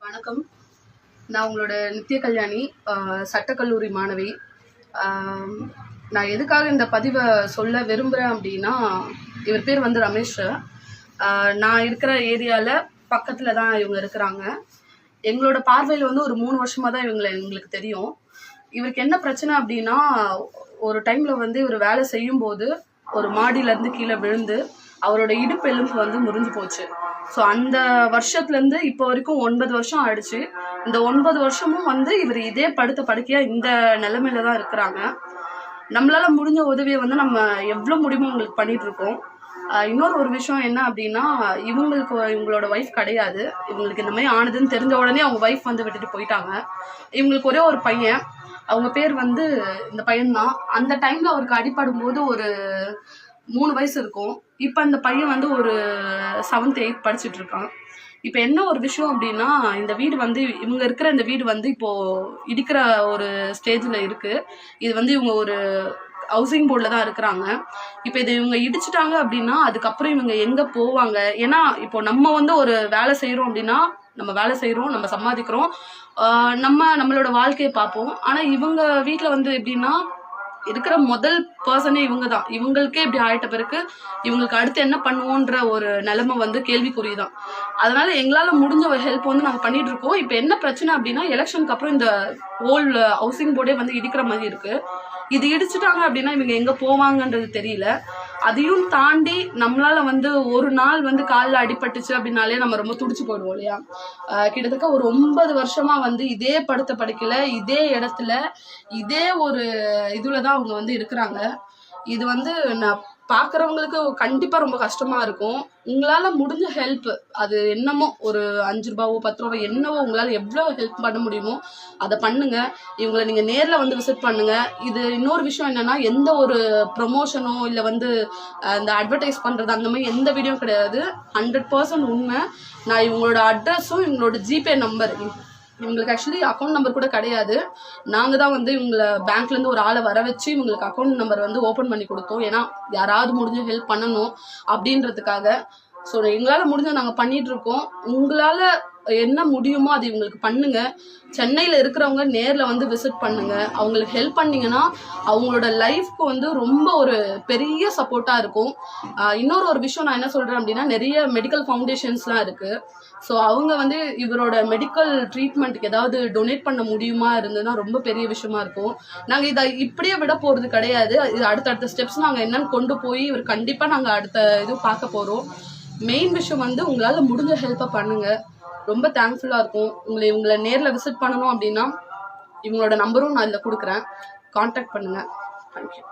வணக்கம். நான் உங்களோட நித்ய கல்யாணி, சட்டக்கல்லூரி மாணவி. நான் எதுக்காக இந்த பதிவை சொல்ல விரும்புகிறேன் அப்படின்னா, இவர் பேர் வந்து ரமேஷ். நான் இருக்கிற ஏரியாவில் பக்கத்தில் தான் இவங்க இருக்கிறாங்க. எங்களோட பார்வையில் வந்து ஒரு 3 வருஷமாக தான் எங்களுக்கு தெரியும். இவருக்கு என்ன பிரச்சனை அப்படின்னா, ஒரு டைமில் வந்து இவர் வேலை செய்யும்போது ஒரு மாடியிலேருந்து கீழே விழுந்து அவரோட இடுப்பு எலும்பு வந்து முறிஞ்சு போச்சு. ஸோ அந்த வருஷத்துலேருந்து இப்போ வரைக்கும் 9 வருஷம் ஆயிடுச்சு. இந்த 9 வருஷமும் வந்து இவர் இதே படுக்கையாக இந்த நிலைமையில தான் இருக்கிறாங்க. நம்மளால முடிஞ்ச உதவியை வந்து நம்ம எவ்வளோ முடியுமோ உங்களுக்கு பண்ணிட்டு இருக்கோம். இன்னொரு விஷயம் என்ன அப்படின்னா, இவங்களோட ஒய்ஃப் கிடையாது. இவங்களுக்கு இந்த மாதிரி ஆனதுன்னு தெரிஞ்ச உடனே அவங்க ஒய்ஃப் வந்து விட்டுட்டு போயிட்டாங்க. இவங்களுக்கு ஒரே ஒரு பையன். அவங்க பேர் வந்து இந்த பையன்தான். அந்த டைம்ல அவருக்கு அடிபடும் போது ஒரு 3 வயசு இருக்கும். இப்போ அந்த பையன் வந்து ஒரு 7th 8th படிச்சுட்டு இருக்கான். இப்போ என்ன ஒரு விஷயம் அப்படின்னா, இந்த வீடு வந்து இவங்க இருக்கிற இந்த வீடு வந்து இப்போ இடிக்கிற ஒரு ஸ்டேஜில் இருக்கு. இது வந்து இவங்க ஒரு ஹவுசிங் போர்டில் தான் இருக்கிறாங்க. இப்போ இது இவங்க இடிச்சிட்டாங்க அப்படின்னா அதுக்கப்புறம் இவங்க எங்கே போவாங்க? ஏன்னா இப்போ நம்ம வந்து ஒரு வேலை செய்கிறோம் அப்படின்னா, நம்ம வேலை செய்கிறோம், நம்ம சம்பாதிக்கிறோம், நம்மளோட வாழ்க்கையை பார்ப்போம். ஆனால் இவங்க வீட்டில் வந்து எப்படின்னா, இருக்கிற முதல் பர்சனே இவங்க தான். இவங்களுக்கே இப்படி ஆயிட்ட பிறகு இவங்களுக்கு அடுத்து என்ன பண்ணுவோன்ற ஒரு நிலைமை வந்து கேள்விக்குறிதான். அதனால எங்களால் முடிஞ்ச ஒரு ஹெல்ப் வந்து நாங்கள் பண்ணிட்டு இருக்கோம். இப்போ என்ன பிரச்சனை அப்படின்னா, எலெக்ஷனுக்கு அப்புறம் இந்த ஹோல் ஹவுசிங் போர்டே வந்து இடிக்கிற மாதிரி இருக்கு. இது இடிச்சுட்டாங்க அப்படின்னா இவங்க எங்கே போவாங்கன்றது தெரியல. அதையும் தாண்டி நம்மளால வந்து ஒரு நாள் வந்து காலில் அடிபட்டுச்சு அப்படின்னாலே நம்ம ரொம்ப துடிச்சு போயிடுவோம் இல்லையா? கிட்டத்தட்ட ஒரு 9 வருஷமா வந்து இதே படுக்கையில இதே இடத்துல இதே ஒரு இதுல தான் அவங்க வந்து இருக்கிறாங்க. இது வந்து நான் பார்க்குறவங்களுக்கு கண்டிப்பாக ரொம்ப கஷ்டமாக இருக்கும். உங்களால் முடிஞ்ச ஹெல்ப், அது என்னமோ ஒரு 5 ரூபாவோ 10 ரூபாவோ என்னவோ உங்களால் எவ்வளோ ஹெல்ப் பண்ண முடியுமோ அதை பண்ணுங்க. இவங்களை நீங்கள் நேரில் வந்து விசிட் பண்ணுங்க. இது இன்னொரு விஷயம் என்னன்னா, எந்த ஒரு ப்ரொமோஷனோ இல்லை வந்து இந்த அட்வர்டைஸ் பண்ணுறது அந்த மாதிரி எந்த வீடியோ கிடையாது. 100% உண்மை. நான் இவங்களோட அட்ரஸும் இவங்களோட ஜிபே நம்பர், இவங்களுக்கு ஆக்சுவலி அக்கௌண்ட் நம்பர் கூட கிடையாது. நாங்கள் தான் வந்து இவங்களை பேங்க்லேருந்து ஒரு ஆளை வர வச்சு இவங்களுக்கு அக்கௌண்ட் நம்பர் வந்து ஓப்பன் பண்ணி கொடுத்தோம். ஏன்னா யாராவது முடிஞ்ச ஹெல்ப் பண்ணணும் அப்படின்றதுக்காக. ஸோ எங்களால் முடிஞ்ச நாங்கள் பண்ணிட்டு இருக்கோம். உங்களால் என்ன முடியுமோ அது இவங்களுக்கு பண்ணுங்க. சென்னையில் இருக்கிறவங்க நேரில் வந்து விசிட் பண்ணுங்க. அவங்களுக்கு ஹெல்ப் பண்ணிங்கன்னா அவங்களோட லைஃப்க்கு வந்து ரொம்ப ஒரு பெரிய சப்போர்ட்டாக இருக்கும். இன்னொரு விஷயம் நான் என்ன சொல்கிறேன் அப்படின்னா, நிறைய மெடிக்கல் ஃபவுண்டேஷன்ஸ்லாம் இருக்குது. ஸோ அவங்க வந்து இவரோட மெடிக்கல் ட்ரீட்மெண்ட்டுக்கு ஏதாவது டொனேட் பண்ண முடியுமா இருந்ததுன்னா ரொம்ப பெரிய விஷயமா இருக்கும். நாங்கள் இதை இப்படியே விட போகிறது கிடையாது. இது அடுத்தடுத்த ஸ்டெப்ஸ் நாங்கள் என்னன்னு கொண்டு போய் இவர் கண்டிப்பாக நாங்கள் அடுத்த இது பார்க்க போகிறோம். மெயின் விஷயம் வந்து உங்களால் முடிஞ்ச ஹெல்ப்பை பண்ணுங்கள். ரொம்ப தேங்க்ஃபுல்லாக இருக்கும். இவங்களை நேரில் விசிட் பண்ணணும் அப்படின்னா இவங்களோட நம்பரும் நான் இதில் கொடுக்குறேன். கான்டாக்ட் பண்ணுங்கள். தேங்க்யூ.